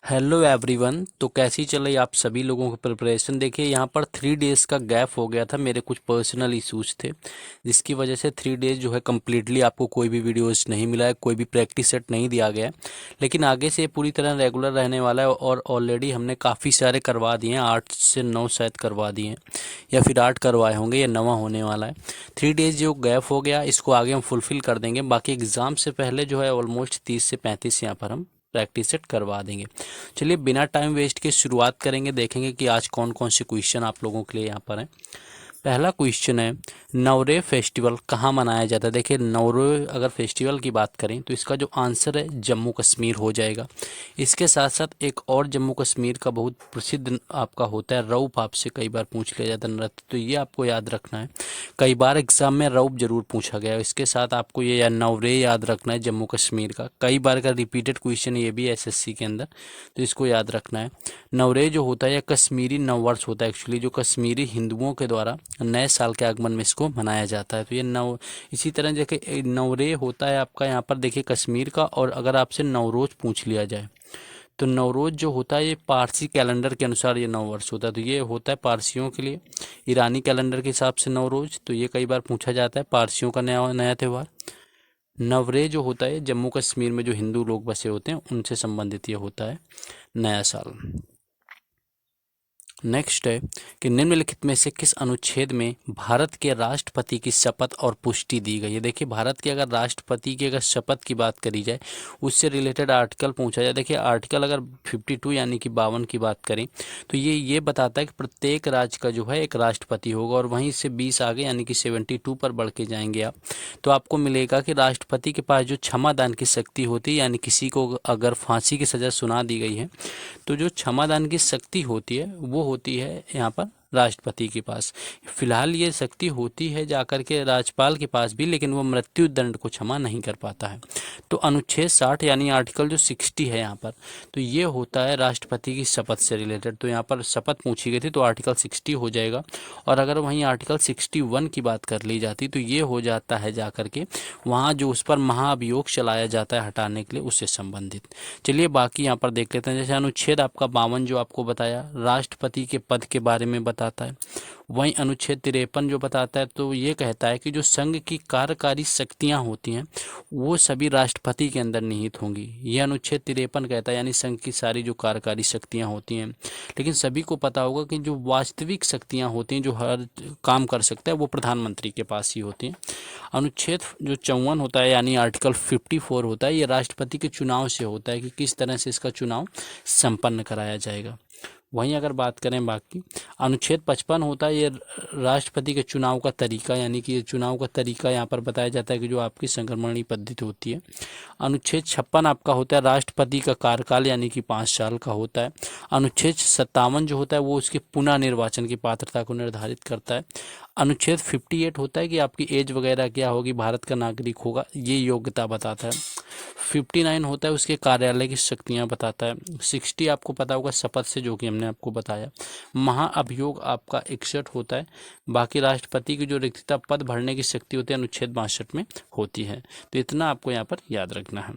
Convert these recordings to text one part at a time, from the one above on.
Hello everyone. तो कैसी चल रही आप सभी लोगों की प्रिपरेशन? देखिए यहाँ पर 3 डेज़ का गैप हो गया था, मेरे कुछ पर्सनल इश्यूज थे जिसकी वजह से 3 डेज़ जो है कम्प्लीटली आपको कोई भी वीडियोस नहीं मिला है, कोई भी प्रैक्टिस सेट नहीं दिया गया है। लेकिन आगे से ये पूरी तरह रेगुलर रहने वाला है और ऑलरेडी हमने काफ़ी सारे करवा दिए हैं, 8 से 9 शायद करवा दिए हैं या फिर 8 करवाए होंगे, या 9वां होने वाला है। 3 डेज़ जो गैप हो गया इसको आगे हम फुलफिल कर देंगे। बाकी एग्ज़ाम से पहले जो है ऑलमोस्ट 30 से 35 यहाँ पर हम प्रैक्टिस सेट करवा देंगे। चलिए बिना टाइम वेस्ट के शुरुआत करेंगे, देखेंगे कि आज कौन कौन से क्वेश्चन आप लोगों के लिए यहाँ पर हैं। पहला क्वेश्चन है, नवरेह फेस्टिवल कहाँ मनाया जाता है? देखिए नवरेह अगर फेस्टिवल की बात करें तो इसका जो आंसर है जम्मू कश्मीर हो जाएगा। इसके साथ साथ एक और जम्मू कश्मीर का बहुत प्रसिद्ध आपका होता है रऊफ, आपसे कई बार पूछ लिया जाता है नृत्य, तो ये आपको याद रखना है। कई बार एग्जाम में रऊफ जरूर पूछा गया है। इसके साथ आपको ये या नवरेह याद रखना है जम्मू कश्मीर का, कई बार का रिपीटेड क्वेश्चन ये भी एसएससी के अंदर, तो इसको याद रखना है। नवरेह जो होता है या कश्मीरी नववर्ष होता है एक्चुअली, जो कश्मीरी हिंदुओं के द्वारा नए साल के आगमन में इसको मनाया जाता है। तो ये नव इसी तरह देखिए नवरेह होता है आपका यहाँ पर देखिए कश्मीर का। और अगर आपसे नवरोज पूछ लिया जाए तो नवरोज जो होता है ये पारसी कैलेंडर के अनुसार ये नव वर्ष होता है, तो ये होता है पारसियों के लिए ईरानी कैलेंडर के हिसाब से नवरोज, तो ये कई बार पूछा जाता है पारसियों का नया नया त्यौहार। नवरेह जो होता है जम्मू कश्मीर में जो हिंदू लोग बसे होते हैं उनसे संबंधित ये होता है नया साल। नेक्स्ट है कि निम्नलिखित में से किस अनुच्छेद में भारत के राष्ट्रपति की शपथ और पुष्टि दी गई है? देखिए भारत के अगर राष्ट्रपति की अगर शपथ की बात करी जाए उससे रिलेटेड आर्टिकल पूछा जाए। देखिए आर्टिकल अगर 52 यानी कि 52 की बात करें तो ये बताता है कि प्रत्येक राज्य का जो है एक राष्ट्रपति होगा, और वहीं से 20 आगे यानी कि 72 पर बढ़ के जाएंगे आप तो आपको मिलेगा कि राष्ट्रपति के पास जो क्षमा दान की शक्ति होती है, यानी किसी को अगर फांसी की सजा सुना दी गई है तो जो क्षमादान की शक्ति होती है वो होती है यहाँ पर राष्ट्रपति के पास। फिलहाल ये शक्ति होती है जाकर के राज्यपाल के पास भी, लेकिन वो मृत्यु दंड को क्षमा नहीं कर पाता है। तो अनुच्छेद 60 यानी आर्टिकल जो 60 है यहाँ पर, तो ये होता है राष्ट्रपति की शपथ से रिलेटेड। तो यहाँ पर शपथ पूछी गई थी तो आर्टिकल 60 हो जाएगा। और अगर वहीं आर्टिकल 61 की बात कर ली जाती तो ये हो जाता है जाकर के वहाँ जो उस पर महाअभियोग चलाया जाता है हटाने के लिए उससे संबंधित। चलिए बाकी यहाँ पर देख लेते हैं। जैसे अनुच्छेद आपका 52 जो आपको बताया राष्ट्रपति के पद के बारे में बताता है, वहीं अनुच्छेद 53 जो बताता है तो ये कहता है कि जो संघ की कार्यकारी शक्तियां होती हैं वो सभी राष्ट्रपति के अंदर निहित होंगी। ये अनुच्छेद 53 कहता है, यानी संघ की सारी जो कार्यकारी शक्तियां होती हैं। लेकिन सभी को पता होगा कि जो वास्तविक शक्तियां होती हैं जो हर काम कर सकता है वो प्रधानमंत्री के पास ही होती हैं। अनुच्छेद जो 54 होता है यानी आर्टिकल 54 होता है, ये राष्ट्रपति के चुनाव से होता है कि किस तरह से इसका चुनाव संपन्न कराया जाएगा। वहीं अगर बात करें बाकी अनुच्छेद 55 होता है, ये राष्ट्रपति के चुनाव का तरीका, यानी कि ये चुनाव का तरीका यहाँ पर बताया जाता है कि जो आपकी संक्रमणीय पद्धति होती है। अनुच्छेद 56 आपका होता है राष्ट्रपति का कार्यकाल, यानी कि 5 साल का होता है। अनुच्छेद 57 जो होता है वो उसके पुनः निर्वाचन की पात्रता को निर्धारित करता है। अनुच्छेद 58 होता है कि आपकी एज वगैरह क्या होगी, भारत का नागरिक होगा, ये योग्यता बताता है। 59 होता है उसके कार्यालय की शक्तियां बताता है। 60 आपको पता होगा शपथ से, जो कि हमने आपको बताया। महाअभियोग आपका 61 होता है। बाकी राष्ट्रपति की जो रिक्तता पद भरने की शक्ति होती है अनुच्छेद 62 में होती है। तो इतना आपको यहाँ पर याद रखना है।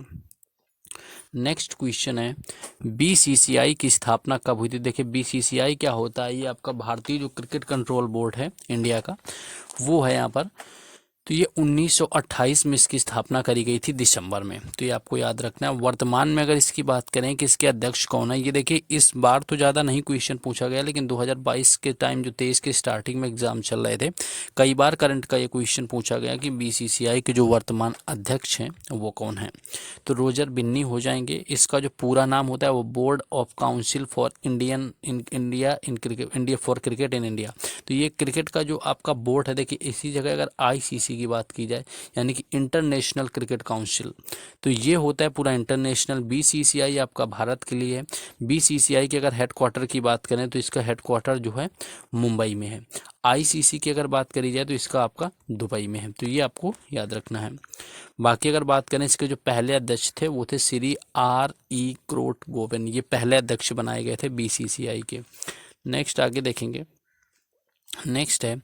नेक्स्ट क्वेश्चन है, बीसीसीआई की स्थापना कब हुई थी? देखिए बीसीसीआई क्या होता है, ये आपका भारतीय जो क्रिकेट कंट्रोल बोर्ड है इंडिया का वो है यहाँ पर। तो ये 1928 में इसकी स्थापना करी गई थी दिसंबर में, तो ये आपको याद रखना है। वर्तमान में अगर इसकी बात करें कि इसके अध्यक्ष कौन है, ये देखिए इस बार तो ज़्यादा नहीं क्वेश्चन पूछा गया, लेकिन 2022 के टाइम जो 23 के स्टार्टिंग में एग्जाम चल रहे थे कई बार करंट का ये क्वेश्चन पूछा गया कि बीसीसीआई के जो वर्तमान अध्यक्ष हैं वो कौन है। तो रोजर बिन्नी हो जाएंगे। इसका जो पूरा नाम होता है वो board of council for India for cricket in India. तो ये क्रिकेट का जो आपका बोर्ड है, देखिए इसी जगह अगर आईसीसी की बात की जाए यानी कि इंटरनेशनल क्रिकेट काउंसिल, तो ये होता है पूरा इंटरनेशनल। बीसीसीआई आपका भारत के लिए है। बीसीसीआई के अगर हेडक्वार्टर की बात करें तो इसका हेडक्वार्टर जो है मुंबई में है। आईसीसी की अगर बात करी जाए तो इसका आपका दुबई में है। तो ये आपको याद रखना है। बाकी अगर बात करें इसके जो पहले अध्यक्ष थे वो थे श्री RE क्रोटगोवन, ये पहले अध्यक्ष बनाए गए थे बीसीसीआई के। नेक्स्ट आगे देखेंगे। नेक्स्ट है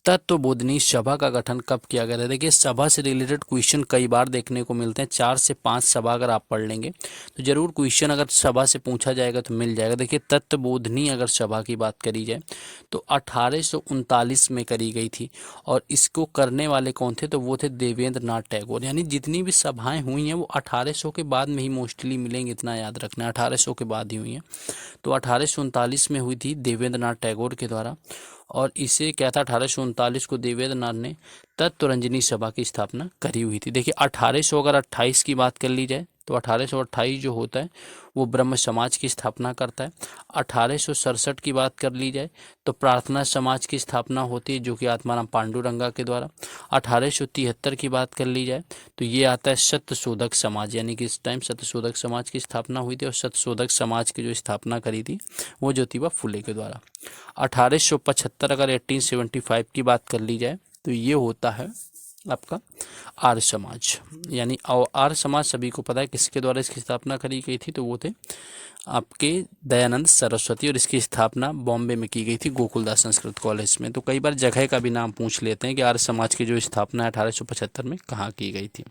तत्वबोधिनी सभा का गठन कब किया गया था। देखिए सभा से रिलेटेड क्वेश्चन कई बार देखने को मिलते हैं, 4 से 5 सभा अगर आप पढ़ लेंगे तो जरूर क्वेश्चन अगर सभा से पूछा जाएगा तो मिल जाएगा। देखिए तत्वबोधिनी अगर सभा की बात करी जाए तो 1839 में करी गई थी, और इसको करने वाले कौन थे, तो वो थे देवेंद्र नाथ टैगोर। यानी जितनी भी सभाएं हुई हैं वो 1800 के बाद में ही मोस्टली मिलेंगी, इतना याद रखना, 1800 के बाद ही हुई हैं। तो 1839 में हुई थी देवेंद्र नाथ टैगोर के द्वारा, और इसे क्या था, 1839 को देवेंद्र नाथ ने तत्वरंजनी सभा की स्थापना करी हुई थी। देखिए 1828 की बात कर ली जाए तो 1828 जो होता है वो ब्रह्म समाज की स्थापना करता है। 1867 की बात कर ली जाए तो प्रार्थना समाज की स्थापना होती है, जो कि आत्माराम पांडुरंगा के द्वारा। 1873 की बात कर ली जाए तो ये आता है सत्यशोधक समाज, यानी कि इस टाइम सत्यशोधक समाज की स्थापना हुई थी, और सत्यशोधक समाज की जो स्थापना करी थी वो ज्योतिबा फुले के द्वारा। 1875 अगर 1875 की बात कर ली जाए तो ये होता है आपका आर्य समाज। यानी आर्य समाज सभी को पता है किसके द्वारा इसकी स्थापना करी गई थी, तो वो थे आपके दयानंद सरस्वती, और इसकी स्थापना बॉम्बे में की गई थी गोकुलदास संस्कृत कॉलेज में। तो कई बार जगह का भी नाम पूछ लेते हैं कि आर्य समाज की जो स्थापना 1875 में कहाँ की गई थी।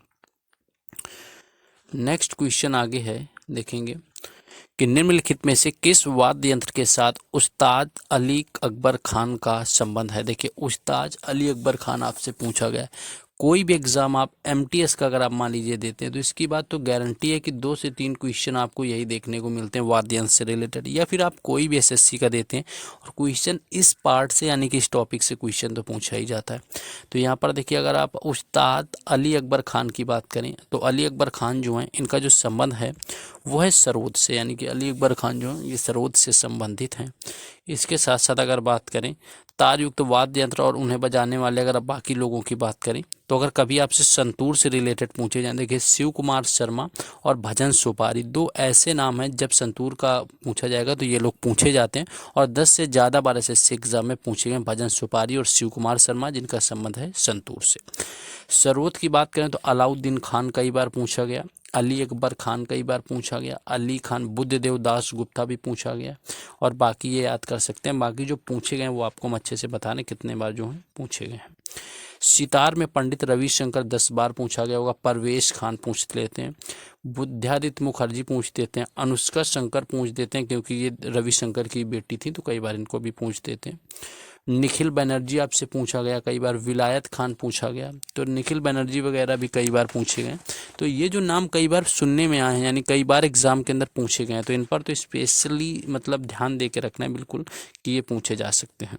नेक्स्ट क्वेश्चन आगे है, देखेंगे कि निम्नलिखित में से किस वाद्य यंत्र के साथ उस्ताद अली अकबर खान का संबंध है। देखिए उस्ताद अली अकबर खान आपसे पूछा गया है। कोई भी एग्जाम आप एमटीएस का अगर आप मान लीजिए देते हैं तो इसकी बात तो गारंटी है कि 2 से 3 क्वेश्चन आपको यही देखने को मिलते हैं वाद्य यंत्र से रिलेटेड, या फिर आप कोई भी एसएससी का देते हैं और क्वेश्चन इस पार्ट से यानी कि इस टॉपिक से क्वेश्चन तो पूछा ही जाता है। तो यहाँ पर देखिए अगर आप उस्ताद अली अकबर खान की बात करें तो अली अकबर खान जो हैं इनका जो संबंध है वो है सरोद से, यानी कि अली अकबर खान जो हैं ये सरोद से संबंधित हैं। इसके साथ साथ अगर बात करें तार युक्त वाद्य यंत्र और उन्हें बजाने वाले अगर आप बाकी लोगों की बात करें तो अगर कभी आपसे संतूर से रिलेटेड पूछे जाए, देखिए शिव कुमार शर्मा और भजन सुपारी 2 ऐसे नाम हैं, जब संतूर का पूछा जाएगा तो ये लोग पूछे जाते हैं, और 10 से ज़्यादा बार एसएससी एग्जाम में पूछे गए भजन सुपारी और शिव कुमार शर्मा, जिनका संबंध है संतूर से। सरोद की बात करें तो अलाउद्दीन खान कई बार पूछा गया, अली अकबर खान कई बार पूछा गया, अली खान, बुद्धदेव दास गुप्ता भी पूछा गया, और बाकी ये याद कर सकते हैं। बाकी जो पूछे गए वो आपको हम अच्छे से बताने कितने बार जो हैं पूछे गए हैं। सितार में पंडित रविशंकर 10 बार पूछा गया होगा, परवेश खान पूछ लेते हैं, बुद्धादित्य मुखर्जी पूछ देते हैं, अनुष्का शंकर पूछ देते हैं क्योंकि ये रविशंकर की बेटी थी तो कई बार इनको भी पूछ देते हैं। निखिल बनर्जी आपसे पूछा गया कई बार, विलायत खान पूछा गया, तो निखिल बनर्जी वगैरह भी कई बार पूछे गए। तो ये जो नाम कई बार सुनने में आए हैं यानी कई बार एग्जाम के अंदर पूछे गए हैं, तो इन पर तो स्पेशली मतलब ध्यान दे के रखना है बिल्कुल कि ये पूछे जा सकते हैं।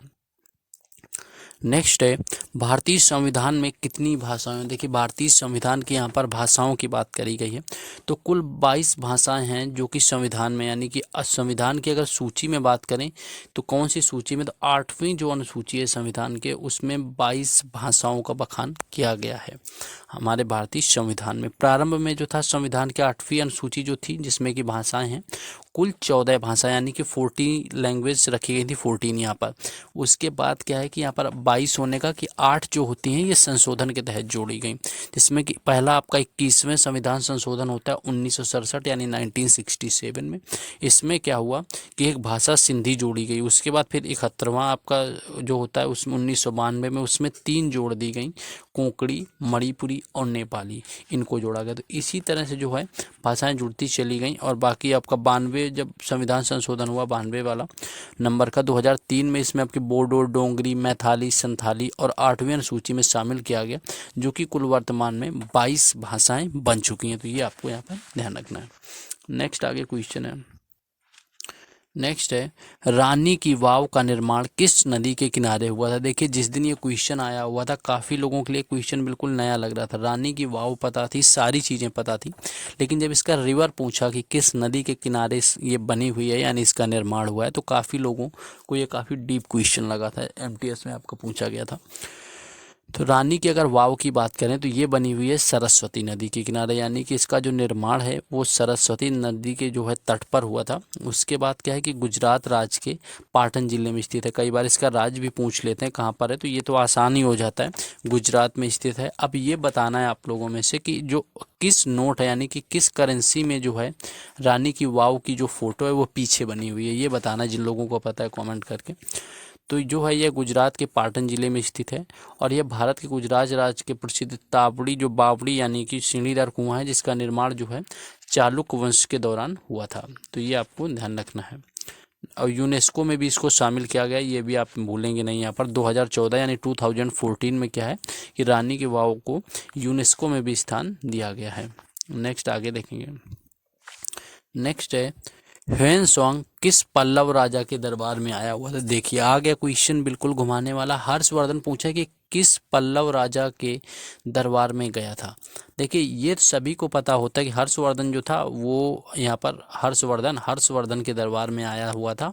नेक्स्ट है भारतीय संविधान में कितनी भाषाएं। देखिए भारतीय संविधान की यहाँ पर भाषाओं की बात करी गई है, तो कुल 22 भाषाएं हैं जो कि संविधान में, यानी कि संविधान की अगर सूची में बात करें तो कौन सी सूची में, तो 8वीं जो अनुसूची है संविधान के उसमें 22 भाषाओं का बखान किया गया है हमारे भारतीय संविधान में। प्रारंभ में जो था संविधान की 8वीं अनुसूची जो थी जिसमें की भाषाएं हैं कुल 14 भाषा, यानी कि 40 लैंग्वेज रखी गई थी, 14 यहाँ पर। उसके बाद क्या है कि यहाँ पर 22 होने का कि 8 जो होती हैं ये संशोधन के तहत जोड़ी गई, जिसमें कि पहला आपका 21वें संविधान संशोधन होता है 1967 यानी 1967 में। इसमें क्या हुआ कि एक भाषा सिंधी जोड़ी गई, उसके बाद फिर 71वां आपका जो होता है उसमें 1992 में उसमें 3 जोड़ दी गई, कोंकणी, मणिपुरी और नेपाली, इनको जोड़ा गया। तो इसी तरह से जो है भाषाएं जुड़ती चली गई, और बाकी आपका 92 जब संविधान संशोधन हुआ 92 वाला नंबर का 2003 में, इसमें आपकी बोडो, डोंगरी, मैथाली, संथाली और 8वीं अनुसूची में शामिल किया गया, जो कि कुल वर्तमान में 22 भाषाएं बन चुकी हैं। तो ये आपको यहाँ पर ध्यान रखना है। नेक्स्ट आगे क्वेश्चन है, नेक्स्ट है रानी की वाव का निर्माण किस नदी के किनारे हुआ था। देखिए जिस दिन ये क्वेश्चन आया हुआ था काफ़ी लोगों के लिए क्वेश्चन बिल्कुल नया लग रहा था। रानी की वाव पता थी, सारी चीज़ें पता थी, लेकिन जब इसका रिवर पूछा कि किस नदी के किनारे ये बनी हुई है यानी इसका निर्माण हुआ है, तो काफ़ी लोगों को ये काफ़ी डीप क्वेश्चन लगा था, एमटीएस में आपको पूछा गया था। तो रानी की अगर वाव की बात करें तो ये बनी हुई है सरस्वती नदी के किनारे, यानी कि इसका जो निर्माण है वो सरस्वती नदी के जो है तट पर हुआ था। उसके बाद क्या है कि गुजरात राज्य के पाटन जिले में स्थित है। कई बार इसका राज्य भी पूछ लेते हैं कहाँ पर है, तो ये तो आसान ही हो जाता है, गुजरात में स्थित है। अब ये बताना है आप लोगों में से कि जो किस नोट है यानी कि किस करेंसी में जो है रानी की वाव की जो फोटो है वो पीछे बनी हुई है, ये बताना जिन लोगों को पता है कॉमेंट करके। तो जो है यह गुजरात के पाटन जिले में स्थित है और यह भारत के गुजरात राज्य के प्रसिद्ध तावड़ी जो बावड़ी यानी कि सीढ़ीदार कुआं है, जिसका निर्माण जो है चालुक्य वंश के दौरान हुआ था। तो ये आपको ध्यान रखना है। और यूनेस्को में भी इसको शामिल किया गया, ये भी आप भूलेंगे नहीं। यहाँ पर 2014 यानी 2014 में क्या है कि रानी की वाव को यूनेस्को में भी स्थान दिया गया है। नेक्स्ट आगे देखेंगे। नेक्स्ट है ह्वेनसांग किस पल्लव राजा के दरबार में आया हुआ था। देखिए आ गया क्वेश्चन बिल्कुल घुमाने वाला। हर्षवर्धन पूछा कि किस पल्लव राजा के दरबार में गया था। देखिए ये सभी को पता होता है कि हर्षवर्धन जो था वो यहाँ पर हर्षवर्धन के दरबार में आया हुआ था।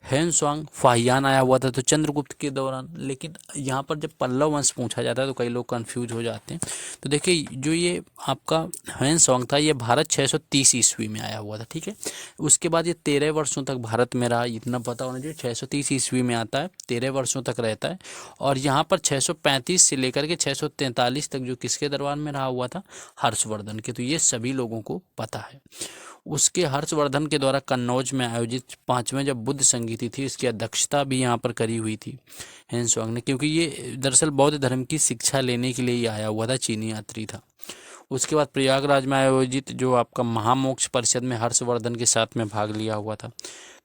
ह्वेनसांग फाहियान आया हुआ था तो चंद्रगुप्त के दौरान। लेकिन यहाँ पर जब पल्लव वंश पूछा जाता है तो कई लोग कंफ्यूज हो जाते हैं। तो देखिए जो ये आपका ह्वेनसांग था ये भारत 630 ईस्वी में आया हुआ था, ठीक है। उसके बाद ये 13 वर्षों तक भारत में रहा, इतना पता होना चाहिए। 630 ईस्वी में आता है, 13 वर्षों तक रहता है। और यहाँ पर 635 से लेकर के 643 तक जो किसके दरबार में रहा हुआ था, हर्षवर्धन के। तो ये सभी लोगों को पता है। उसके हर्षवर्धन के द्वारा कन्नौज में आयोजित 5वें जब बुद्ध संगीति थी, इसकी अध्यक्षता भी यहाँ पर करी हुई थी ह्वेनसांग ने, क्योंकि ये दरअसल बौद्ध धर्म की शिक्षा लेने के लिए ही आया हुआ था, चीनी यात्री था। उसके बाद प्रयागराज में आयोजित जो आपका महामोक्ष परिषद में हर्षवर्धन के साथ में भाग लिया हुआ था।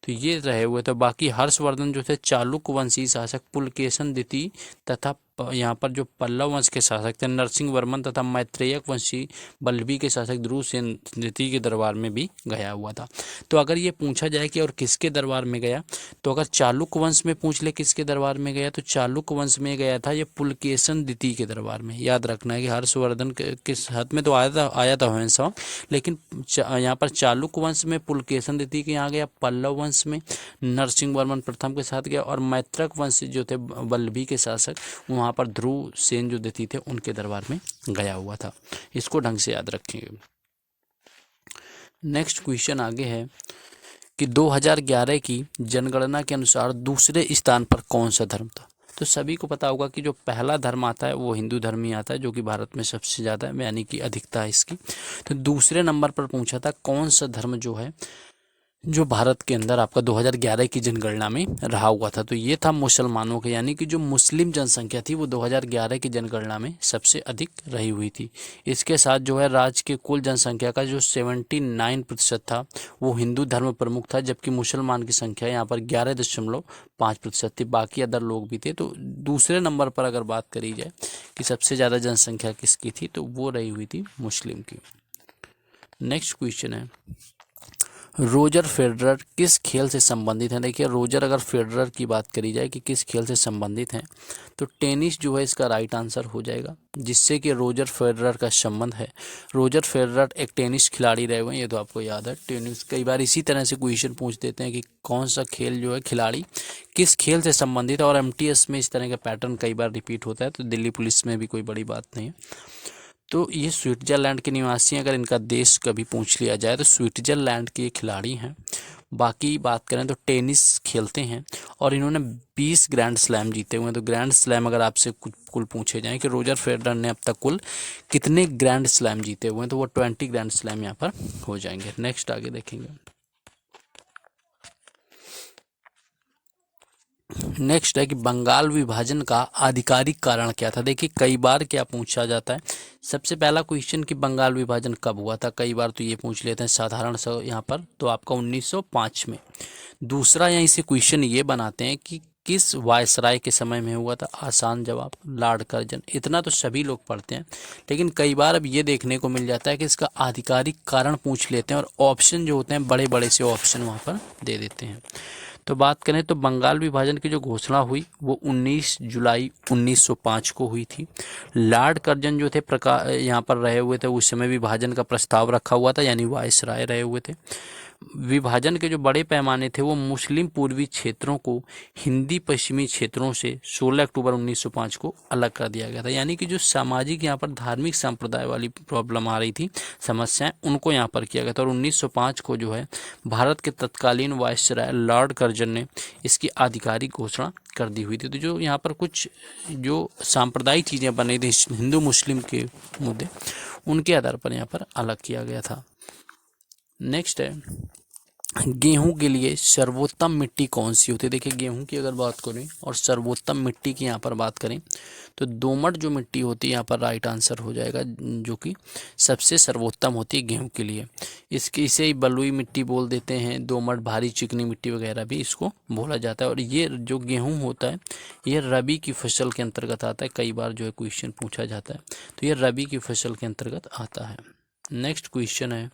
तो ये रहे हुए। तो बाकी हर्षवर्धन जो थे चालुक्य वंशी शासक पुलकेशन द्वितीय तथा यहाँ पर जो पल्लव वंश के शासक थे नरसिंह वर्मन तथा मैत्रेयक वंशी बल्लभी के शासक ध्रुवसेन द्वितीय के दरबार में भी गया हुआ था। तो अगर ये पूछा जाए कि और किसके दरबार में गया, तो अगर चालुक्य वंश में पूछ ले किसके दरबार में गया, तो चालुक्य वंश में गया था ये पुलकेशन द्वितीय के दरबार में। याद रखना है कि हर्षवर्धन के साथ में तो आया था ह्वेनसांग, लेकिन यहाँ पर चालुक्य वंश में पुलकेशन द्वितीय के यहाँ गया, पल्लव वंश में नरसिंह वर्मन प्रथम के साथ गया, और मैत्रक वंश जो थे बल्लभी के शासक वहाँ पर ध्रुव सेन जो द्वितीय थे उनके दरबार में गया हुआ था। इसको ढंग से याद रखेंगे। नेक्स्ट क्वेश्चन आगे है कि 2011 की जनगणना के अनुसार दूसरे स्थान पर कौन सा धर्म था। तो सभी को पता होगा कि जो पहला धर्म आता है वो हिंदू धर्म ही आता है, जो कि भारत में सबसे ज़्यादा है, यानी कि अधिकता है इसकी। तो दूसरे नंबर पर पूछा था कौन सा धर्म जो है जो भारत के अंदर आपका 2011 की जनगणना में रहा हुआ था। तो ये था मुसलमानों के, यानी कि जो मुस्लिम जनसंख्या थी वो 2011 की जनगणना में सबसे अधिक रही हुई थी। इसके साथ जो है राज्य के कुल जनसंख्या का जो 79% था वो हिंदू धर्म प्रमुख था, जबकि मुसलमान की संख्या यहाँ पर 11.5% थी। बाकी अदर लोग भी थे। तो दूसरे नंबर पर अगर बात करी जाए कि सबसे ज़्यादा जनसंख्या किसकी थी, तो वो रही हुई थी मुस्लिम की। नेक्स्ट क्वेश्चन है रोजर फेडरर किस खेल से संबंधित हैं। देखिए रोजर अगर फेडरर की बात करी जाए कि किस खेल से संबंधित हैं, तो टेनिस जो है इसका राइट आंसर हो जाएगा, जिससे कि रोजर फेडरर का संबंध है। रोजर फेडरर एक टेनिस खिलाड़ी रहे हुए हैं, ये तो आपको याद है। टेनिस कई बार इसी तरह से क्वेश्चन पूछ देते हैं कि कौन सा खेल जो है खिलाड़ी किस खेल से संबंधित है, और एमटीएस में इस तरह का पैटर्न कई बार रिपीट होता है। तो दिल्ली पुलिस में भी कोई बड़ी बात नहीं है। तो ये स्विट्जरलैंड के निवासी हैं। अगर इनका देश कभी पूछ लिया जाए तो स्विट्जरलैंड के खिलाड़ी हैं। बाकी बात करें तो टेनिस खेलते हैं और इन्होंने 20 ग्रैंड स्लैम जीते हुए हैं। तो ग्रैंड स्लैम अगर आपसे कुल पूछे जाएं कि रोजर फेडरर ने अब तक कुल कितने ग्रैंड स्लैम जीते हुए हैं, तो वो 20 ग्रैंड स्लैम यहाँ पर हो जाएंगे। नेक्स्ट आगे देखेंगे। नेक्स्ट है कि बंगाल विभाजन का आधिकारिक कारण क्या था। देखिए कई बार क्या पूछा जाता है। सबसे पहला क्वेश्चन कि बंगाल विभाजन कब हुआ था, कई बार तो ये पूछ लेते हैं साधारण सा यहाँ पर, तो आपका 1905 में। दूसरा यहीं से क्वेश्चन ये बनाते हैं कि किस वायसराय के समय में हुआ था। आसान जवाब लॉर्ड कर्जन। इतना तो सभी लोग पढ़ते हैं, लेकिन कई बार अब ये देखने को मिल जाता है कि इसका आधिकारिक कारण पूछ लेते हैं और ऑप्शन जो होते हैं बड़े बड़े से ऑप्शन वहाँ पर दे देते हैं। तो बात करें तो बंगाल विभाजन की जो घोषणा हुई वो 19 जुलाई 1905 को हुई थी। लॉर्ड कर्जन जो थे यहाँ पर रहे हुए थे, उस समय विभाजन का प्रस्ताव रखा हुआ था, यानी वायसराय रहे हुए थे। विभाजन के जो बड़े पैमाने थे वो मुस्लिम पूर्वी क्षेत्रों को हिंदी पश्चिमी क्षेत्रों से 16 अक्टूबर 1905 को अलग कर दिया गया था। यानी कि जो सामाजिक यहाँ पर धार्मिक संप्रदाय वाली प्रॉब्लम आ रही थी, समस्याएं, उनको यहाँ पर किया गया था। और 1905 को जो है भारत के तत्कालीन वायसराय लॉर्ड कर्जन ने इसकी आधिकारिक घोषणा कर दी हुई थी। तो जो यहाँ पर कुछ जो सांप्रदायिक चीज़ें बनी थी हिंदू मुस्लिम के मुद्दे, उनके आधार पर यहाँ पर अलग किया गया था। नेक्स्ट है गेहूं के लिए सर्वोत्तम मिट्टी कौन सी होती है। देखिए गेहूं की अगर बात करें और सर्वोत्तम मिट्टी की यहाँ पर बात करें तो दोमट जो मिट्टी होती है यहाँ पर राइट आंसर हो जाएगा, जो कि सबसे सर्वोत्तम होती है गेहूं के लिए। इसे ही बलुई मिट्टी बोल देते हैं, दोमट, भारी चिकनी मिट्टी वगैरह भी इसको बोला जाता है। और ये जो गेहूँ होता है ये रबी की फसल के अंतर्गत आता है, कई बार जो है क्वेश्चन पूछा जाता है, तो ये रबी की फसल के अंतर्गत आता है। नेक्स्ट क्वेश्चन है,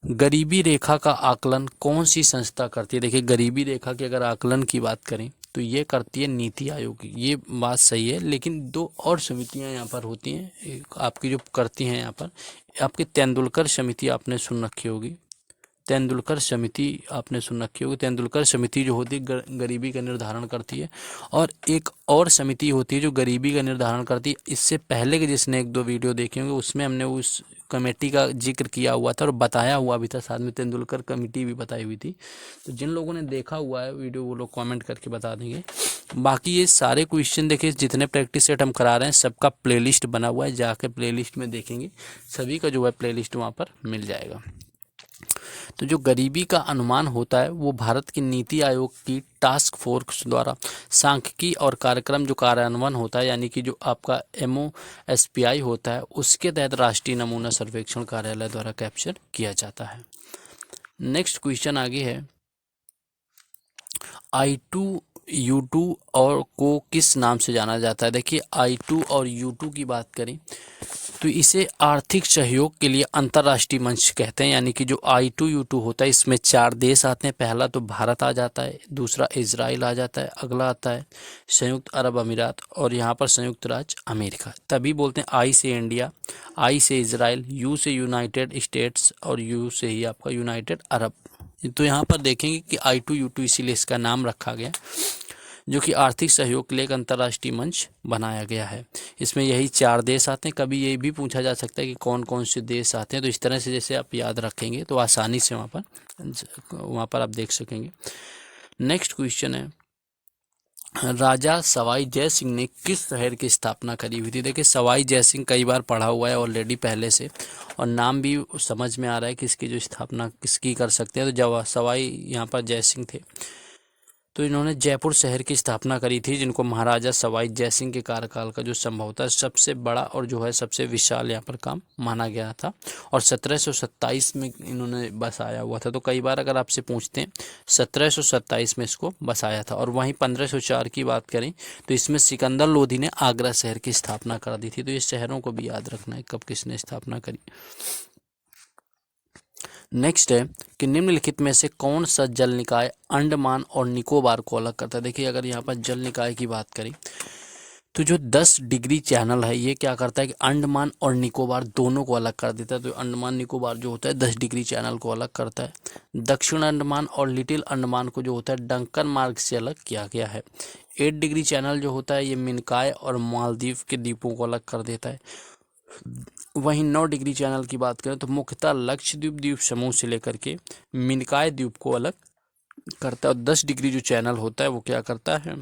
गरीबी रेखा का आकलन कौन सी संस्था करती है। देखिए गरीबी रेखा के अगर आकलन की बात करें तो ये करती है नीति आयोग, ये बात सही है, लेकिन दो और समितियां यहाँ पर होती हैं एक आपकी जो करती हैं यहाँ पर, आपकी तेंदुलकर समिति आपने सुन रखी होगी, तेंदुलकर समिति आपने सुन रखी होगी। तेंदुलकर समिति जो होती है गरीबी का निर्धारण करती है। और एक और समिति होती है जो गरीबी का निर्धारण करती है, इससे पहले के जिसने एक दो वीडियो देखे होंगे उसमें हमने उस कमेटी का जिक्र किया हुआ था और बताया हुआ भी था, साथ में तेंदुलकर कमेटी भी बताई हुई थी। तो जिन लोगों ने देखा हुआ है वीडियो वो लोग कमेंट करके बता देंगे। बाकी ये सारे क्वेश्चन देखिए जितने प्रैक्टिस सेट हम करा रहे हैं सबका प्लेलिस्ट बना हुआ है, जाके प्लेलिस्ट में देखेंगे, सभी का जो है प्लेलिस्ट वहाँ पर मिल जाएगा। तो जो गरीबी का अनुमान होता है वो भारत की नीति आयोग की टास्क फोर्स द्वारा सांख्यिकी और कार्यक्रम जो कार्यान्वयन होता है, यानी कि जो आपका MOSPI होता है, उसके तहत राष्ट्रीय नमूना सर्वेक्षण कार्यालय द्वारा कैप्चर किया जाता है। नेक्स्ट क्वेश्चन आगे है, I2U2 और को किस नाम से जाना जाता है। देखिए I2 और U2 की बात करें तो इसे आर्थिक सहयोग के लिए अंतर्राष्ट्रीय मंच कहते हैं, यानी कि जो I2U2 होता है इसमें 4 देश आते हैं। पहला तो भारत आ जाता है, दूसरा इजराइल आ जाता है, अगला आता है संयुक्त अरब अमीरात और यहाँ पर संयुक्त राज्य अमेरिका। तभी बोलते हैं I से इंडिया, I से इजराइल, U से यूनाइटेड स्टेट्स और U से ही आपका यूनाइटेड अरब। तो यहाँ पर देखेंगे कि I2U2 इसीलिए इसका नाम रखा गया, जो कि आर्थिक सहयोग के लिए एक अंतर्राष्ट्रीय मंच बनाया गया है। इसमें यही 4 देश आते हैं। कभी ये भी पूछा जा सकता है कि कौन कौन से देश आते हैं, तो इस तरह से जैसे आप याद रखेंगे तो आसानी से वहाँ पर आप देख सकेंगे। नेक्स्ट क्वेश्चन है, राजा सवाई जय सिंह ने किस शहर की स्थापना करी हुई थी। देखिए सवाई जय सिंह कई बार पढ़ा हुआ है ऑलरेडी पहले से, और नाम भी समझ में आ रहा है कि इसकी जो स्थापना किसकी कर सकते हैं। तो जब सवाई यहाँ पर जय सिंह थे तो इन्होंने जयपुर शहर की स्थापना करी थी, जिनको महाराजा सवाई जय सिंह के कार्यकाल का जो संभवतः सबसे बड़ा और जो है सबसे विशाल यहाँ पर काम माना गया था। और 1727 में इन्होंने बसाया हुआ था। तो कई बार अगर आपसे पूछते हैं 1727 में इसको बसाया था। और वहीं 1504 की बात करें तो इसमें सिकंदर लोधी ने आगरा शहर की स्थापना कर दी थी। तो ये शहरों को भी याद रखना है कब किसने स्थापना करी। नेक्स्ट है कि निम्नलिखित में से कौन सा जल निकाय अंडमान और निकोबार को अलग करता है। देखिए अगर यहाँ पर जल निकाय की बात करें तो जो 10 डिग्री चैनल है ये क्या करता है कि अंडमान और निकोबार दोनों को अलग कर देता है। तो अंडमान निकोबार जो होता है 10 डिग्री चैनल को अलग करता है। दक्षिण अंडमान और लिटिल अंडमान को जो होता है डंकन मार्ग से अलग किया गया है। 8 डिग्री चैनल जो होता है ये मिनकाय और मालदीव के द्वीपों को अलग कर देता है। वहीं 9 डिग्री चैनल की बात करें तो मुख्यतः लक्षद्वीप द्वीप समूह से लेकर के मिनकाय द्वीप को अलग करता है। और 10 डिग्री जो चैनल होता है वो क्या करता है,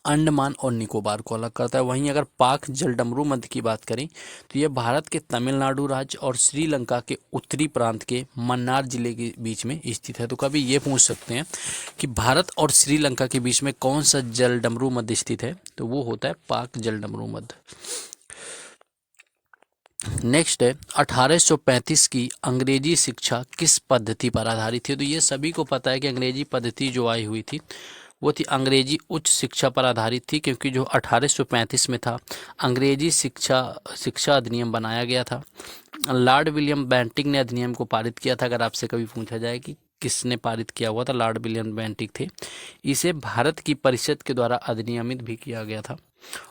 अंडमान और निकोबार को अलग करता है। वहीं अगर पाक जलडमरू मध्य की बात करें तो यह भारत के तमिलनाडु राज्य और श्रीलंका के उत्तरी प्रांत के मन्नार जिले के बीच में स्थित है। तो कभी ये पूछ सकते हैं कि भारत और श्रीलंका के बीच में कौन सा जलडमरू मध्य स्थित है, तो वो होता है पाक जलडमरू मध्य। नेक्स्ट है 1835 की अंग्रेजी शिक्षा किस पद्धति पर आधारित थी। तो ये सभी को पता है कि अंग्रेजी पद्धति जो आई हुई थी वो थी अंग्रेजी उच्च शिक्षा पर आधारित थी, क्योंकि जो 1835 में था अंग्रेजी शिक्षा अधिनियम बनाया गया था। लॉर्ड विलियम बेंटिक ने अधिनियम को पारित किया था। अगर आपसे कभी पूछा जाए कि किसने पारित किया हुआ था, लॉर्ड विलियम बेंटिक थे। इसे भारत की परिषद के द्वारा अधिनियमित भी किया गया था।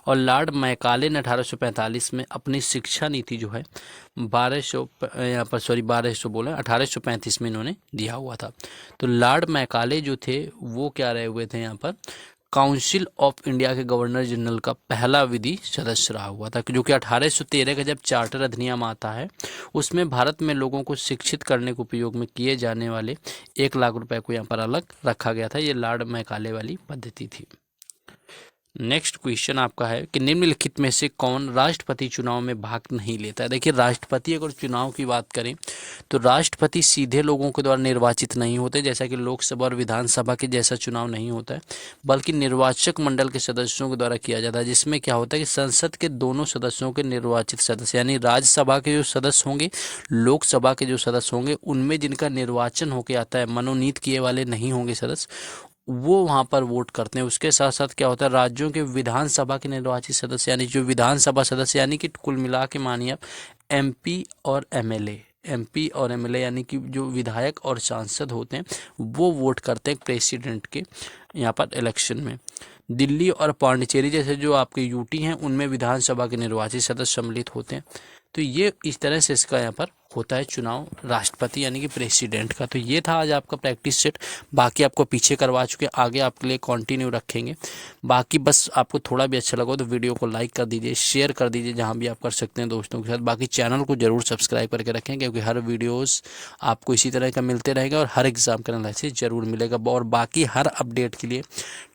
और लॉर्ड मैकाले ने 1845 में अपनी शिक्षा नीति जो है 1835 में इन्होंने दिया हुआ था। तो लॉर्ड मैकाले जो थे वो क्या रहे हुए थे, यहाँ पर काउंसिल ऑफ इंडिया के गवर्नर जनरल का पहला विधि सदस्य रहा हुआ था, जो कि 1813 का जब चार्टर अधिनियम आता है उसमें भारत में लोगों को शिक्षित करने के उपयोग में किए जाने वाले 1 लाख रुपए को यहाँ पर अलग रखा गया था। ये लॉर्ड मैकाले वाली पद्धति थी। नेक्स्ट क्वेश्चन आपका है कि निम्नलिखित में से कौन राष्ट्रपति चुनाव में भाग नहीं लेता है। देखिए, राष्ट्रपति अगर चुनाव की बात करें तो राष्ट्रपति सीधे लोगों के द्वारा निर्वाचित नहीं होते, जैसा कि लोकसभा और विधानसभा के जैसा चुनाव नहीं होता है, बल्कि निर्वाचक मंडल के सदस्यों के द्वारा किया जाता है, जिसमें क्या होता है कि संसद के दोनों सदस्यों के निर्वाचित सदस्य यानी राज्यसभा के जो सदस्य होंगे, लोकसभा के जो सदस्य होंगे, उनमें जिनका निर्वाचन होकर आता है, मनोनीत किए वाले नहीं होंगे सदस्य, वो वहाँ पर वोट करते हैं। उसके साथ साथ क्या होता है, राज्यों के विधानसभा के निर्वाचित सदस्य यानी जो विधानसभा सदस्य यानी कि कुल मिला के मानिए आप एमपी और एमएलए यानी कि जो विधायक और सांसद होते हैं वो वोट करते हैं प्रेसिडेंट के यहाँ पर इलेक्शन में। दिल्ली और पांडिचेरी जैसे जो आपके यूटी हैं उनमें विधानसभा के निर्वाचित सदस्य सम्मिलित होते हैं। तो ये इस तरह से इसका यहाँ पर होता है चुनाव राष्ट्रपति यानी कि प्रेसिडेंट का। तो ये था आज आपका प्रैक्टिस सेट, बाकी आपको पीछे करवा चुके, आगे आपके लिए कंटिन्यू रखेंगे। बाकी बस आपको थोड़ा भी अच्छा लगा तो वीडियो को लाइक कर दीजिए, शेयर कर दीजिए जहां भी आप कर सकते हैं दोस्तों के साथ। बाकी चैनल को जरूर सब्सक्राइब करके रखें, क्योंकि हर वीडियोस आपको इसी तरह का मिलते रहेगा और हर एग्जाम का एनालिसिस जरूर मिलेगा। और बाकी हर अपडेट के लिए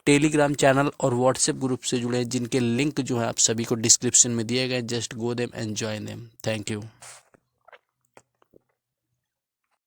टेलीग्राम चैनल और व्हाट्सएप ग्रुप से जुड़े, जिनके लिंक जो है आप सभी को डिस्क्रिप्शन में दिए गए। Just go them and join them. Thank you.